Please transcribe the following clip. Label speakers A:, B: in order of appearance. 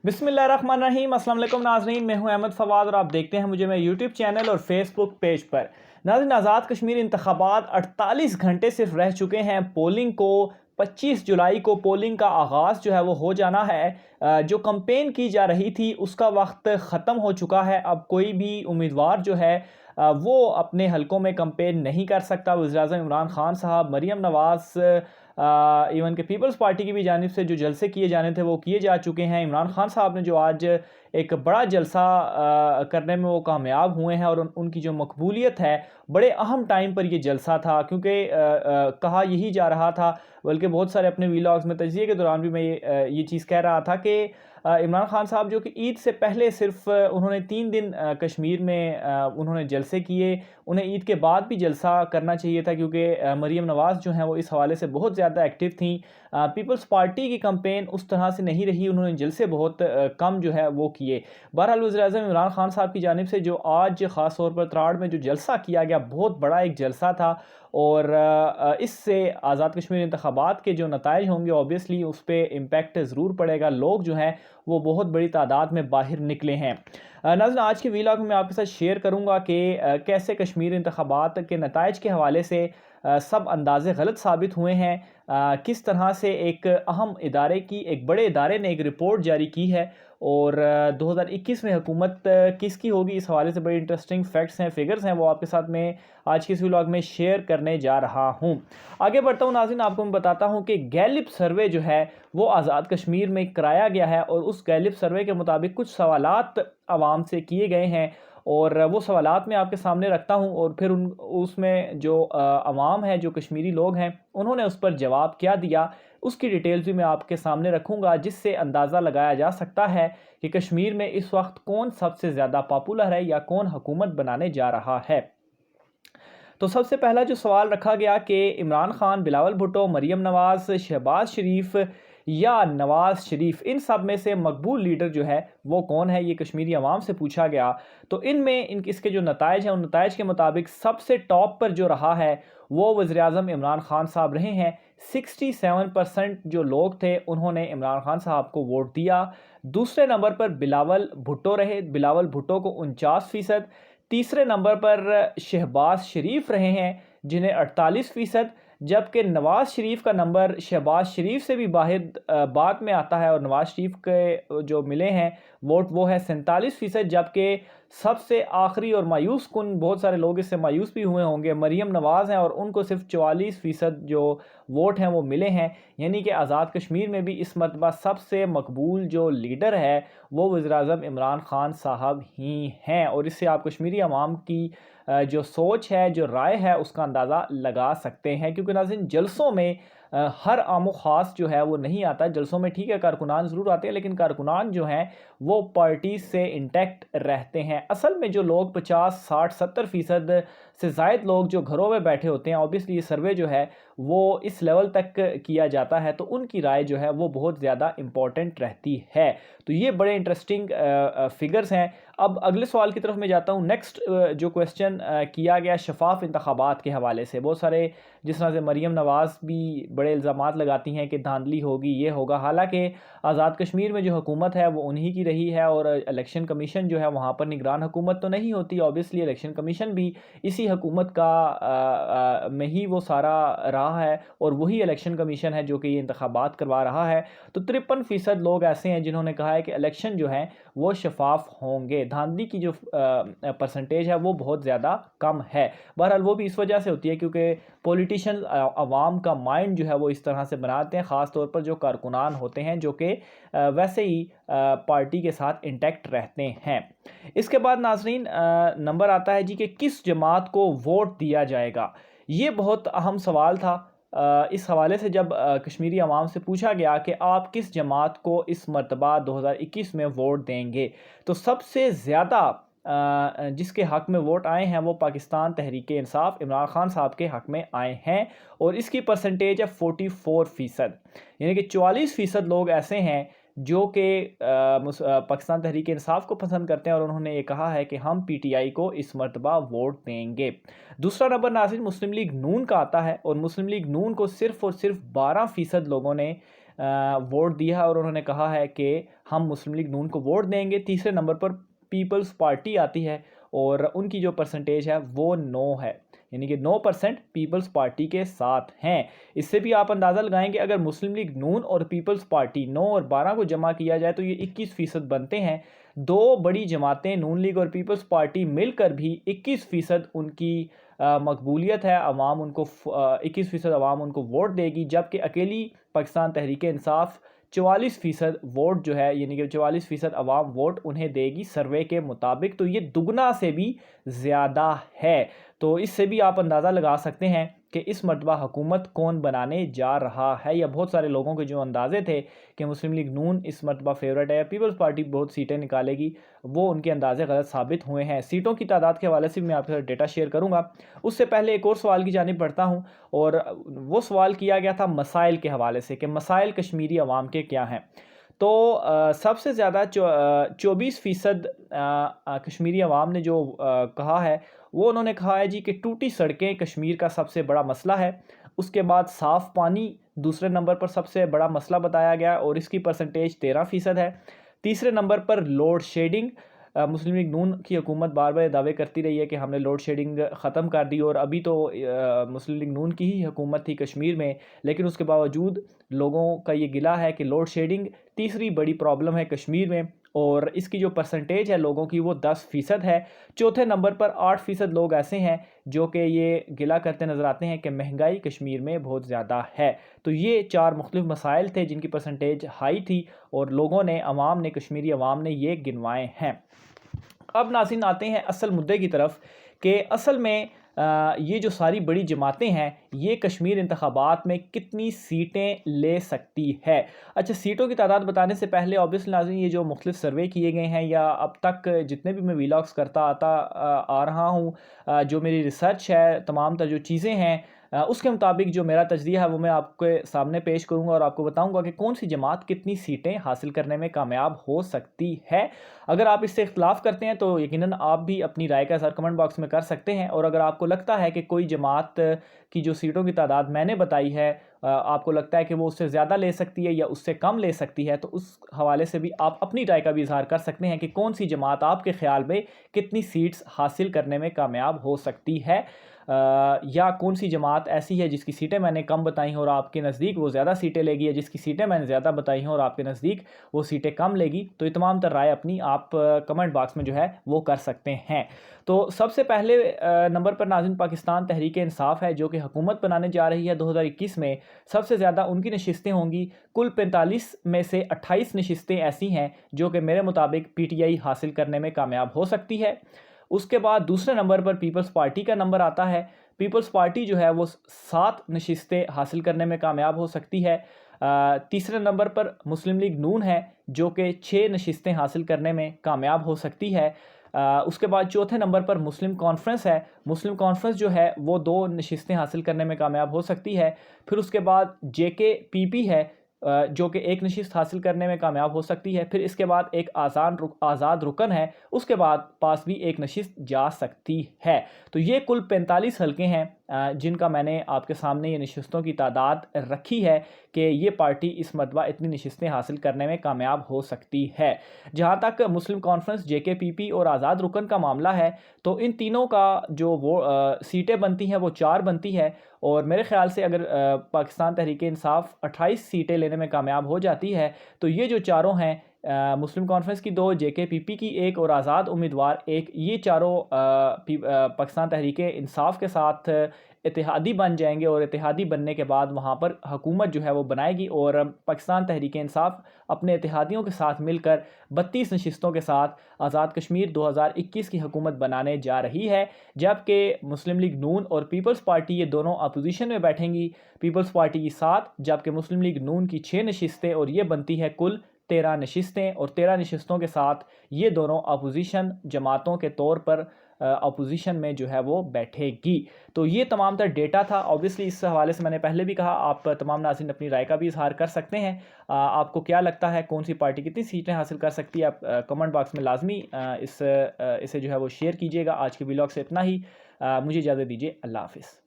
A: बिस्मिल्लाहिर्रहमानिर्रहीम। अस्सलाम वालेकुम नाज़रीन, मैं हूं अहमद फवाद और आप देखते हैं मुझे मेरे यूट्यूब चैनल और फेसबुक पेज पर। नाज़रीन, आज़ाद कश्मीर इंतखाबात 48 घंटे सिर्फ रह चुके हैं। पोलिंग को 25 जुलाई को पोलिंग का आगाज़ जो है वो हो जाना है। जो कंपेन की जा रही थी उसका वक्त ख़त्म हो चुका है। अब कोई भी उम्मीदवार जो है वो अपने हलकों में कंपेन नहीं कर सकता। वज़ीर-ए-आज़म इमरान खान साहब, मरीम नवाज़, इवन के पीपल्स पार्टी की भी जानिब से जो जलसे किए जाने थे वो किए जा चुके हैं। इमरान खान साहब ने जो आज एक बड़ा जलसा करने में वो कामयाब हुए हैं और उनकी जो मकबूलियत है, बड़े अहम टाइम पर ये जलसा था क्योंकि कहा यही जा रहा था, बल्कि बहुत सारे अपने वीलॉग्स में तजिए के दौरान भी मैं ये चीज़ कह रहा था कि इमरान खान साहब जो कि ईद से पहले सिर्फ उन्होंने 3 दिन कश्मीर में उन्होंने जलसे किए। उन्हें ईद के बाद भी जलसा करना चाहिए था क्योंकि मरीम नवाज़ जो हैं वो इस हवाले से बहुत ज़्यादा एक्टिव थी। पीपल्स पार्टी की कैंपेन उस तरह से नहीं रही, उन्होंने जलसे बहुत कम जो है वो किए। बहरहाल वज़ीर-ए-आज़म इमरान खान साहब की जानिब से जो आज ख़ास तौर पर त्राड़ में जो जलसा किया गया, बहुत बड़ा एक जलसा था और इससे आज़ाद कश्मीर इंतखाबात के जो नताइज होंगे ऑब्वियसली उस पर इम्पैक्ट ज़रूर पड़ेगा। लोग जो हैं वो बहुत बड़ी तादाद में बाहर निकले हैं। नाज़रीन, आज के वीलॉग में मैं आपके साथ शेयर करूंगा कि कैसे कश्मीर इंतखाबात के नताइज के हवाले से सब अंदाज़े गलत साबित हुए हैं। किस तरह से एक अहम इदारे की, एक बड़े इदारे ने एक रिपोर्ट जारी की है और 2021 में हुकूमत किसकी होगी, इस हवाले से बड़ी इंटरेस्टिंग फैक्ट्स हैं, फिगर्स हैं, वो आपके साथ मैं आज के इस व्लॉग में शेयर करने जा रहा हूं। आगे बढ़ता हूं नाज़रीन, आपको मैं बताता हूं कि गैलिप सर्वे जो है वो आज़ाद कश्मीर में कराया गया है और उस गैलिप सर्वे के मुताबिक कुछ सवालात आवाम से किए गए हैं और वो सवालात मैं आपके सामने रखता हूं और फिर उसमें जो अवाम है, जो कश्मीरी लोग हैं, उन्होंने उस पर जवाब क्या दिया, उसकी डिटेल्स भी मैं आपके सामने रखूंगा, जिससे अंदाज़ा लगाया जा सकता है कि कश्मीर में इस वक्त कौन सबसे ज़्यादा पॉपुलर है या कौन हुकूमत बनाने जा रहा है। तो सबसे पहला जो सवाल रखा गया कि इमरान खान, बिलावल भुट्टो, मरीम नवाज़, शहबाज शरीफ या नवाज़ शरीफ, इन सब में से मकबूल लीडर जो है वो कौन है, ये कश्मीरी अवाम से पूछा गया। तो इनमें इसके जो नताइज हैं उन नताइज के मुताबिक सबसे टॉप पर जो रहा है वो वज़ीर-ए-आज़म इमरान खान साहब रहे हैं। 67% जो लोग थे उन्होंने इमरान खान साहब को वोट दिया। दूसरे नंबर पर बिलावल भुट्टो रहे, बिलावल भुट्टो को 49%। तीसरे नंबर पर शहबाज शरीफ रहे हैं जिन्हें 48%, जबकि नवाज़ शरीफ का नंबर शहबाज शरीफ से भी बाहर बाद में आता है और नवाज़ शरीफ के जो मिले हैं वोट वो है 47%, जबकि सबसे आखिरी और मायूस कुन, बहुत सारे लोग इससे मायूस भी हुए होंगे, मरीम नवाज़ हैं और उनको सिर्फ 44% जो वोट हैं वो मिले हैं। यानी कि आज़ाद कश्मीर में भी इस मरतबा सबसे मकबूल जो लीडर है वो वज़ीर-ए-आज़म इमरान खान साहब ही हैं और इससे आप कश्मीरी अवाम की जो सोच है, जो राय है, उसका अंदाज़ा लगा सकते हैं। क्योंकि नाज़रीन, जलसों में हर आमो ख़ास जो है वो नहीं आता। जलसों में ठीक है कारकुनान ज़रूर आते हैं, लेकिन कारकुनान जो हैं वो पार्टी से इंटैक्ट रहते हैं। असल में जो लोग 50, 60, 70% से ज़ायद लोग जो घरों में बैठे होते हैं, ऑब्वियसली ये सर्वे जो है वो इस लेवल तक किया जाता है तो उनकी राय जो है वो बहुत ज़्यादा इम्पॉर्टेंट रहती है। तो ये बड़े इंटरेस्टिंग फिगर्स हैं। अब अगले सवाल की तरफ मैं जाता हूँ। नेक्स्ट जो क्वेश्चन किया गया शफाफ इंतखाबात के हवाले से, बहुत सारे जिस तरह से मरीम नवाज़ भी बड़े इल्ज़ामात लगाती हैं कि धांधली होगी, ये होगा। हालांकि आज़ाद कश्मीर में जो हुकूमत है वो उन्हीं की रही है और इलेक्शन कमीशन जो है वहाँ पर निगरान हुकूमत तो नहीं होती, ऑब्वियसली इलेक्शन कमीशन भी इसी हुकूमत का में ही वो सारा रहा है और वही इलेक्शन कमीशन है जो कि ये इंतखाबात करवा रहा है। तो 53% लोग ऐसे हैं जिन्होंने कहा है कि इलेक्शन जो है वो शफाफ होंगे। धांधली की जो परसेंटेज है वो बहुत ज़्यादा कम है। बहरहाल वो भी इस वजह से होती है क्योंकि पॉलिटिशियन अवाम का माइंड जो है वो इस तरह से बनाते हैं, ख़ास तौर पर जो कारकुनान होते हैं जो कि वैसे ही पार्टी के साथ इंटैक्ट रहते हैं। इसके बाद नाजरीन नंबर आता है जी कि किस जमात को वोट दिया जाएगा। ये बहुत अहम सवाल था। इस हवाले से जब कश्मीरी अवाम से पूछा गया कि आप किस जमात को इस मरतबा 2021 में वोट देंगे, तो सबसे ज़्यादा जिसके हक़ में वोट आए हैं वो पाकिस्तान तहरीक इंसाफ, इमरान खान साहब के हक़ में आए हैं और इसकी परसेंटेज है 44%। यानी कि 44% लोग ऐसे हैं जो कि पाकिस्तान तहरीक इंसाफ को पसंद करते हैं और उन्होंने ये कहा है कि हम पीटीआई को इस मरतबा वोट देंगे। दूसरा नंबर नाज़रीन मुस्लिम लीग नून का आता है और मुस्लिम लीग नून को सिर्फ और सिर्फ 12% लोगों ने वोट दिया है और उन्होंने कहा है कि हम मुस्लिम लीग नून को वोट देंगे। तीसरे नंबर पर पीपल्स पार्टी आती है और उनकी जो परसेंटेज है वो 9 है, यानी कि 9% पीपल्स पार्टी के साथ हैं। इससे भी आप अंदाज़ा लगाएं कि अगर मुस्लिम लीग नून और पीपल्स पार्टी 9 और 12 को जमा किया जाए तो ये 21% बनते हैं। दो बड़ी जमातें नून लीग और पीपल्स पार्टी मिलकर भी 21% उनकी मकबूलियत है, अवाम उनको 21% अवाम उनको वोट देगी, जबकि अकेली पाकिस्तान तहरीक इंसाफ 44% वोट जो है, यानी कि 44% अवाम वोट उन्हें देगी सर्वे के मुताबिक। तो ये दुगना से भी ज़्यादा है। तो इससे भी आप अंदाज़ा लगा सकते हैं कि इस मरतबा हुकूमत कौन बनाने जा रहा है। या बहुत सारे लोगों के जो अंदाजे थे कि मुस्लिम लीग नून इस मरतबा फेवरेट है, पीपल्स पार्टी बहुत सीटें निकालेगी, वो उनके अंदाजे गलत साबित हुए हैं। सीटों की तादाद के हवाले से भी मैं आपके साथ डेटा शेयर करूँगा। उससे पहले एक और सवाल की जानिब बढ़ता हूँ, और वो सवाल किया गया था मसाइल के हवाले से कि मसाइल कश्मीरी अवाम के क्या हैं। तो सबसे ज़्यादा 24% कश्मीरी अवाम ने जो कहा है, वो उन्होंने कहा है जी कि टूटी सड़कें कश्मीर का सबसे बड़ा मसला है। उसके बाद साफ़ पानी दूसरे नंबर पर सबसे बड़ा मसला बताया गया और इसकी परसेंटेज 13% है। तीसरे नंबर पर लोड शेडिंग, मुस्लिम लीग नून की हुकूमत बार बार दावे करती रही है कि हमने लोड शेडिंग ख़त्म कर दी, और अभी तो मुस्लिम लीग नून की ही हुकूमत थी कश्मीर में, लेकिन उसके बावजूद लोगों का ये गिला है कि लोड शेडिंग तीसरी बड़ी प्रॉब्लम है कश्मीर में, और इसकी जो परसेंटेज है लोगों की वो 10% है। चौथे नंबर पर 8% लोग ऐसे हैं जो कि ये गिला करते नज़र आते हैं कि महंगाई कश्मीर में बहुत ज़्यादा है। तो ये 4 मुख्तलिफ मसाइल थे जिनकी परसेंटेज हाई थी, और लोगों ने, अवाम ने, कश्मीरी अवाम ने ये गिनवाए हैं। अब नाज़रीन आते हैं असल मुद्दे की तरफ कि असल में ये जो सारी बड़ी जमातें हैं ये कश्मीर इंतखाबात में कितनी सीटें ले सकती है। अच्छा, सीटों की तादाद बताने से पहले ऑब्वियसली नाज़रीन ये जो मुख्तलिफ सर्वे किए गए हैं, या अब तक जितने भी मैं वीलॉग्स करता आ रहा हूँ, जो मेरी रिसर्च है, तमाम तर जो चीज़ें हैं, उसके मुताबिक जो मेरा तजज़िया है वो मैं आपके सामने पेश करूँगा और आपको बताऊँगा कि कौन सी जमात कितनी सीटें हासिल करने में कामयाब हो सकती है। अगर आप इससे इख्तिलाफ़ करते हैं तो यकीनन आप भी अपनी राय का इज़हार कमेंट बॉक्स में कर सकते हैं, और अगर आपको लगता है कि कोई जमात की जो सीटों की तादाद मैंने बताई है आपको लगता है कि वो उससे ज़्यादा ले सकती है या उससे कम ले सकती है, तो उस हवाले से भी आप अपनी राय का भी इज़हार कर सकते हैं कि कौन सी जमात आपके ख़्याल में कितनी सीट्स हासिल करने में कामयाब हो सकती है, या कौन सी जमात ऐसी है जिसकी सीटें मैंने कम बताई हैं और आपके नज़दीक वो ज़्यादा सीटें लेगी, या जिसकी सीटें मैंने ज़्यादा बताई हैं और आपके नज़दीक वो सीटें कम लेगी। तो ये तमाम तर राय अपनी आप कमेंट बॉक्स में जो है वो कर सकते हैं। तो सबसे पहले नंबर पर नाज़रीन पाकिस्तान तहरीक इंसाफ है, जो कि हुकूमत बनाने जा रही है 2021 में। सबसे ज़्यादा उनकी नशिस्तें होंगी, कुल 45 में से 28 नशिस्तें ऐसी हैं जो कि मेरे मुताबिक PTI हासिल करने में कामयाब हो सकती है। उसके बाद दूसरे नंबर पर पीपल्स पार्टी का नंबर आता है। पीपल्स पार्टी जो है वो 7 नशिस्तें हासिल करने में कामयाब हो सकती है। तीसरे नंबर पर मुस्लिम लीग नून है जो कि 6 नशिस्तें हासिल करने में कामयाब हो सकती है। उसके बाद चौथे नंबर पर मुस्लिम कॉन्फ्रेंस है। मुस्लिम कॉन्फ्रेंस जो है वो 2 नशिस्तें हासिल करने में कामयाब हो सकती है। फिर उसके बाद JKPP है जो कि 1 नशिस्त हासिल करने में कामयाब हो सकती है। फिर इसके बाद एक आज़ाद रुकन है, उसके बाद पास भी 1 नशिस्त जा सकती है। तो ये कुल 45 हल्के हैं जिनका मैंने आपके सामने ये नशिस्तों की तादाद रखी है कि ये पार्टी इस मरतबा इतनी नशिस्तें हासिल करने में कामयाब हो सकती है। जहाँ तक मुस्लिम कॉन्फ्रेंस, JKPP और आज़ाद रुकन का मामला है, तो इन तीनों का जो वो सीटें बनती हैं वो 4 बनती है, और मेरे ख़्याल से अगर पाकिस्तान तहरीक इंसाफ 28 सीटें लेने में कामयाब हो जाती है तो ये जो चारों हैं, मुस्लिम कॉन्फ्रेंस की 2, JKPP की 1 और आज़ाद उम्मीदवार 1, ये चारों पाकिस्तान तहरीक इंसाफ के साथ इत्तेहादी बन जाएंगे, और इत्तेहादी बनने के बाद वहाँ पर हुकूमत जो है वो बनाएगी, और पाकिस्तान तहरीक इंसाफ अपने इत्तेहादियों के साथ मिलकर 32 नशिस्तों के साथ आज़ाद कश्मीर 2021 की हुकूमत बनाने जा रही है। जबकि मुस्लिम लीग नून और पीपल्स पार्टी ये दोनों अपोजिशन में बैठेंगी। पीपल्स पार्टी की 7 जबकि मुस्लिम लीग नून की 6 नशिस्तें, और ये बनती है कुल 13 नशिस्तें, और 13 नशिस्तों के साथ ये दोनों अपोजिशन जमातों के तौर पर अपोजिशन में जो है वो बैठेगी। तो ये तमाम तर डेटा था। ऑब्वियसली इस हवाले से मैंने पहले भी कहा, आप तमाम नाज़रीन अपनी राय का भी इजहार कर सकते हैं। आपको क्या लगता है कौन सी पार्टी कितनी सीटें हासिल कर सकती है, आप कमेंट बॉक्स में लाजमी इसे जो है वो शेयर कीजिएगा। आज के व्लॉग से इतना ही, मुझे इजाज़त दीजिए। अल्लाह हाफिज़।